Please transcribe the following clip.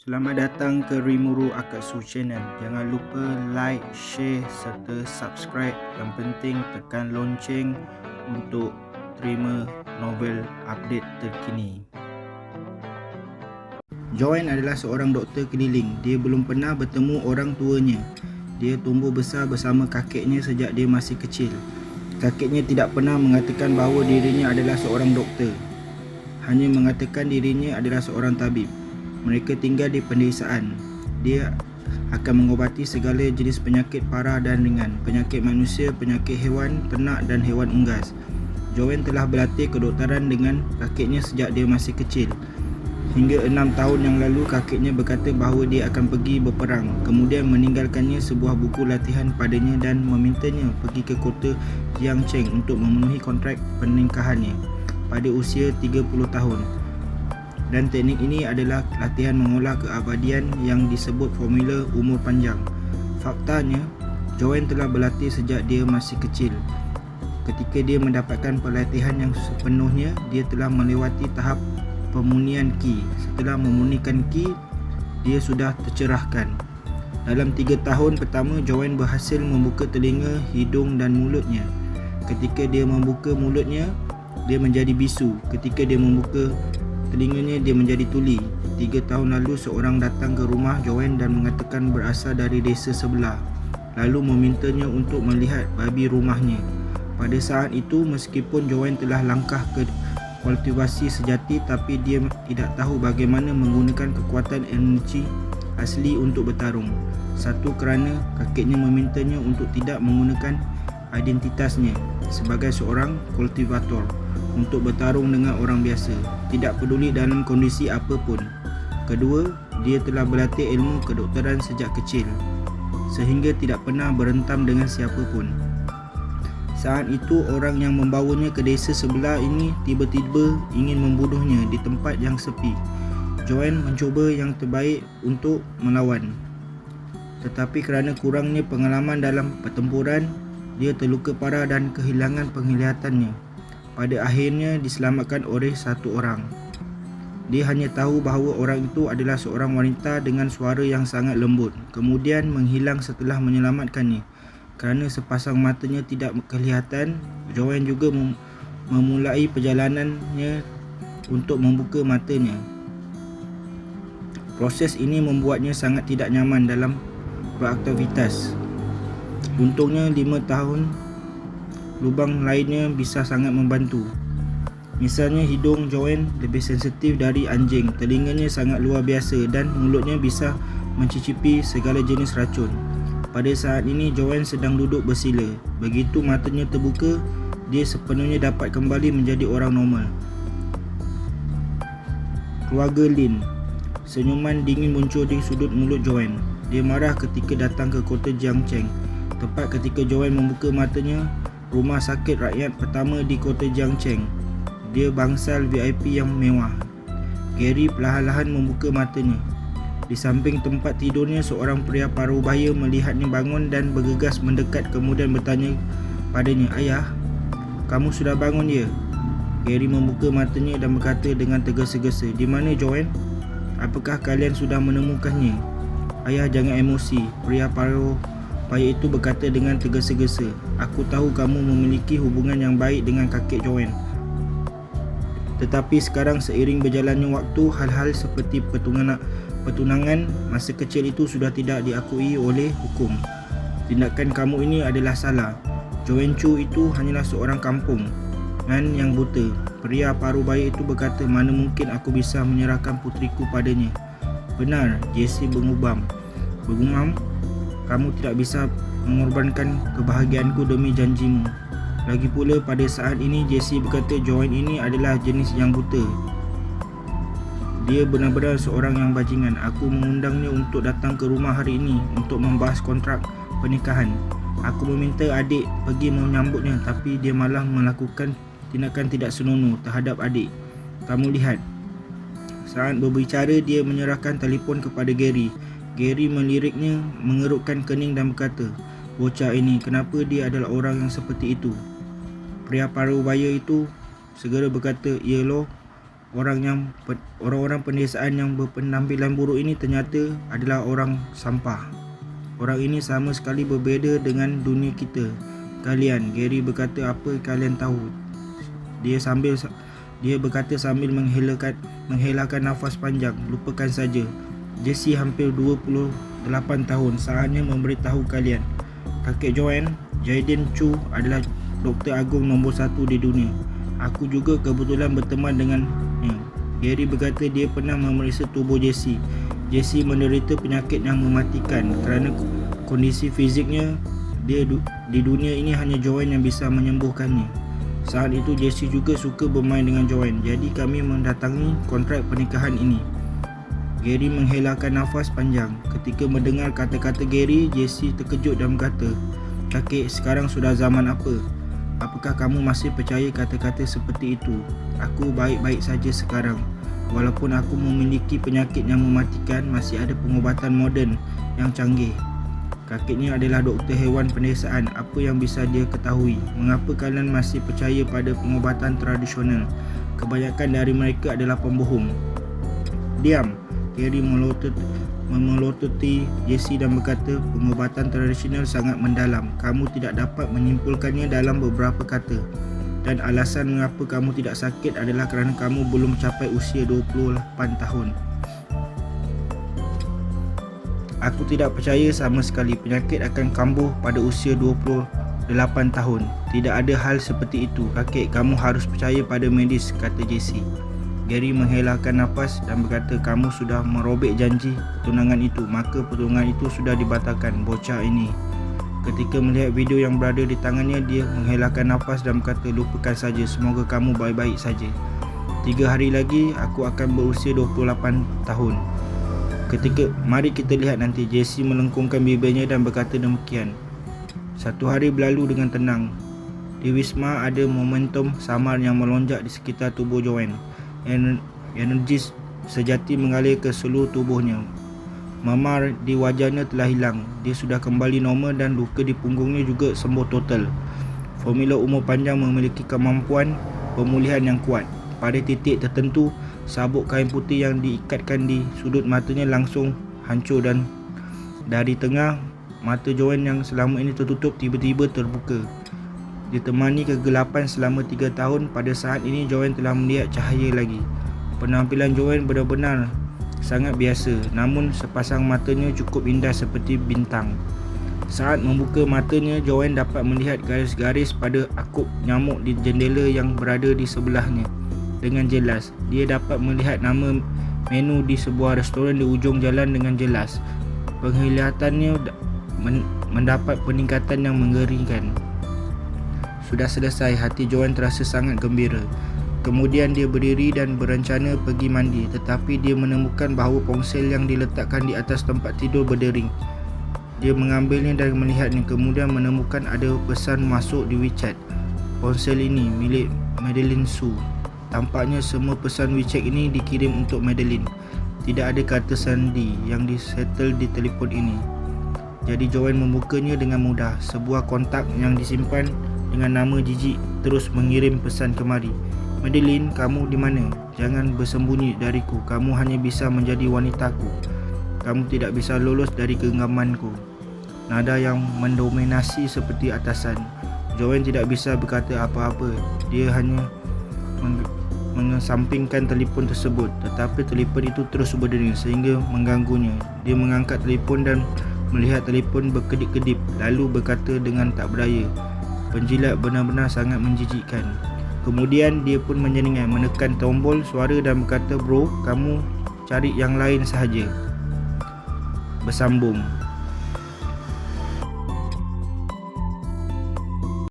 Selamat datang ke Rimuru Akatsu Channel. Jangan lupa like, share serta subscribe. Yang penting tekan lonceng untuk terima novel update terkini. Joanne adalah seorang doktor keliling. Dia belum pernah bertemu orang tuanya. Dia tumbuh besar bersama kakeknya sejak dia masih kecil. Kakeknya tidak pernah mengatakan bahawa dirinya adalah seorang doktor. Hanya mengatakan dirinya adalah seorang tabib. Mereka tinggal di pedesaan. Dia akan mengobati segala jenis penyakit parah dan ringan, penyakit manusia, penyakit hewan, ternak dan hewan unggas. Joanne telah berlatih kedoktoran dengan kakeknya sejak dia masih kecil. Hingga 6 tahun yang lalu kakeknya berkata bahawa dia akan pergi berperang, kemudian meninggalkannya sebuah buku latihan padanya dan memintanya pergi ke kota Jiangcheng untuk memenuhi kontrak pernikahannya pada usia 30 tahun. Dan teknik ini adalah latihan mengolah keabadian yang disebut formula umur panjang. Faktanya, Joanne telah berlatih sejak dia masih kecil. Ketika dia mendapatkan pelatihan yang sepenuhnya, dia telah melewati tahap pemunian ki. Setelah memurnikan ki, dia sudah tercerahkan. Dalam 3 tahun pertama, Joanne berhasil membuka telinga, hidung dan mulutnya. Ketika dia membuka mulutnya, dia menjadi bisu. Ketika dia membuka telinganya, dia menjadi tuli. 3 tahun lalu seorang datang ke rumah Joanne dan mengatakan berasal dari desa sebelah, lalu memintanya untuk melihat babi rumahnya. Pada saat itu, meskipun Joanne telah langkah ke kultivasi sejati, tapi dia tidak tahu bagaimana menggunakan kekuatan energi asli untuk bertarung. Satu, kerana kakeknya memintanya untuk tidak menggunakan identitasnya sebagai seorang kultivator untuk bertarung dengan orang biasa, tidak peduli dalam kondisi apapun. Kedua, dia telah berlatih ilmu kedoktoran sejak kecil sehingga tidak pernah berentam dengan siapa pun. Saat itu, orang yang membawanya ke desa sebelah ini tiba-tiba ingin membunuhnya di tempat yang sepi. Joanne mencuba yang terbaik untuk melawan, tetapi kerana kurangnya pengalaman dalam pertempuran, dia terluka parah dan kehilangan penglihatannya. Pada akhirnya diselamatkan oleh satu orang. Dia hanya tahu bahawa orang itu adalah seorang wanita dengan suara yang sangat lembut, kemudian menghilang setelah menyelamatkannya. Kerana sepasang matanya tidak kelihatan, Joanne juga memulai perjalanannya untuk membuka matanya. Proses ini membuatnya sangat tidak nyaman dalam beraktivitas. Untungnya 5 tahun lubang lainnya bisa sangat membantu. Misalnya, hidung Joanne lebih sensitif dari anjing, telinganya sangat luar biasa dan mulutnya bisa mencicipi segala jenis racun. Pada saat ini Joanne sedang duduk bersila. Begitu matanya terbuka, dia sepenuhnya dapat kembali menjadi orang normal. Keluarga Lin. Senyuman dingin muncul di sudut mulut Joanne. Dia marah ketika datang ke kota Jiangcheng. Tepat ketika Joanne membuka matanya, rumah sakit rakyat pertama di kota Jiangcheng. Dia bangsal VIP yang mewah. Gary perlahan-lahan membuka matanya. Di samping tempat tidurnya, seorang pria parubaya melihatnya bangun dan bergegas mendekat, kemudian bertanya padanya, "Ayah, kamu sudah bangun ya?" Gary membuka matanya dan berkata dengan tergesa-gesa, "Di mana Joanne? Apakah kalian sudah menemukannya?" "Ayah, jangan emosi," pria parubaya itu berkata dengan tergesa-gesa. "Aku tahu kamu memiliki hubungan yang baik dengan kakek Joanne. Tetapi sekarang seiring berjalannya waktu, hal-hal seperti pertunangan masa kecil itu sudah tidak diakui oleh hukum. Tindakan kamu ini adalah salah. Joanne Chu itu hanyalah seorang kampungan yang buta." Pria parubaya itu berkata, "Mana mungkin aku bisa menyerahkan putriku padanya." "Benar," Jesse bergumam. "Kamu tidak bisa mengorbankan kebahagiaanku demi janjimu. Lagi pula pada saat ini," Jesse berkata, "Joanne ini adalah jenis yang buta. Dia benar-benar seorang yang bajingan. Aku mengundangnya untuk datang ke rumah hari ini untuk membahas kontrak pernikahan. Aku meminta adik pergi menyambutnya, tapi dia malah melakukan tindakan tidak senonoh terhadap adik. Kamu lihat." Saat berbicara, dia menyerahkan telefon kepada Gary. Gary meliriknya, mengerutkan kening dan berkata, "Bocah ini, kenapa dia adalah orang yang seperti itu?" Pria parubaya itu segera berkata, "Ya loh, orang-orang pedesaan yang berpenampilan buruk ini ternyata adalah orang sampah. Orang ini sama sekali berbeza dengan dunia kita. Kalian, Gary berkata, apa kalian tahu? Dia berkata sambil menghelakan nafas panjang. Lupakan saja. Jesse hampir 28 tahun. Saatnya memberitahu kalian. Kakek Joanne, Jaden Chu, adalah doktor agung nombor 1 di dunia. Aku juga kebetulan berteman dengannya. Gary berkata dia pernah memeriksa tubuh Jesse. Jesse menderita penyakit yang mematikan. Kerana kondisi fiziknya, di dunia ini hanya Joanne yang bisa menyembuhkannya. Saat itu Jesse juga suka bermain dengan Joanne. Jadi kami mendatangi kontrak pernikahan ini. Gary menghelakan nafas panjang. Ketika mendengar kata-kata Gary, Jesse terkejut dan berkata, "Kakek, sekarang sudah zaman apa? Apakah kamu masih percaya kata-kata seperti itu?" "Aku baik-baik saja sekarang. Walaupun aku memiliki penyakit yang mematikan, masih ada pengobatan moden yang canggih." Kakeknya adalah doktor hewan pedesaan. Apa yang bisa dia ketahui? Mengapa kalian masih percaya pada pengobatan tradisional? Kebanyakan dari mereka adalah pembohong. Diam. Gary melototi Jesse dan berkata, pengobatan tradisional sangat mendalam. Kamu tidak dapat menyimpulkannya dalam beberapa kata. Dan alasan mengapa kamu tidak sakit adalah kerana kamu belum mencapai usia 28 tahun. Aku tidak percaya sama sekali penyakit akan kambuh pada usia 28 tahun. Tidak ada hal seperti itu. Kakek, kamu harus percaya pada medis, kata Jesse. Gary menghelakan nafas dan berkata, kamu sudah merobek janji pertunangan itu, maka pertunangan itu sudah dibatalkan. Bocah ini. Ketika melihat video yang berada di tangannya, dia menghelakan nafas dan berkata, lupakan saja, semoga kamu baik-baik saja. 3 hari lagi aku akan berusia 28 tahun. Mari kita lihat nanti. Jesse melengkungkan bibirnya dan berkata demikian. 1 hari berlalu dengan tenang. Di Wisma ada momentum samar yang melonjak di sekitar tubuh Joanne. Energi sejati mengalir ke seluruh tubuhnya. Memar di wajahnya telah hilang. Dia sudah kembali normal dan luka di punggungnya juga sembuh total. Formula umur panjang memiliki kemampuan pemulihan yang kuat. Pada titik tertentu, sabuk kain putih yang diikatkan di sudut matanya langsung hancur dan dari tengah mata Joanne yang selama ini tertutup tiba-tiba terbuka. Ditemani kegelapan selama 3 tahun, pada saat ini Joanne telah melihat cahaya lagi. Penampilan Joanne benar-benar sangat biasa, namun sepasang matanya cukup indah seperti bintang. Saat membuka matanya, Joanne dapat melihat garis-garis pada akup nyamuk di jendela yang berada di sebelahnya dengan jelas. Dia dapat melihat nama menu di sebuah restoran di ujung jalan dengan jelas. Penglihatannya mendapat peningkatan yang mengerikan. Sudah selesai, hati Joanne terasa sangat gembira. Kemudian dia berdiri dan berencana pergi mandi, tetapi dia menemukan bahawa ponsel yang diletakkan di atas tempat tidur berdering. Dia mengambilnya dan melihatnya, kemudian menemukan ada pesan masuk di WeChat. Ponsel ini milik Madeline Su. Tampaknya semua pesan WeChat ini dikirim untuk Madeline. Tidak ada kata sandi yang disetel di telefon ini. Jadi Joanne membukanya dengan mudah. Sebuah kontak yang disimpan dengan nama jijik terus mengirim pesan kemari. Madeline, kamu di mana? Jangan bersembunyi dariku. Kamu hanya bisa menjadi wanitaku. Kamu tidak bisa lolos dari genggamanku. Nada yang mendominasi seperti atasan. Joanne tidak bisa berkata apa-apa. Dia hanya mengesampingkan telefon tersebut, tetapi telefon itu terus berdering sehingga mengganggunya. Dia mengangkat telefon dan melihat telefon berkedip-kedip, lalu berkata dengan tak berdaya, penjilat benar-benar sangat menjijikkan. Kemudian dia pun menjeningan, menekan tombol suara dan berkata, bro, kamu cari yang lain sahaja. Bersambung.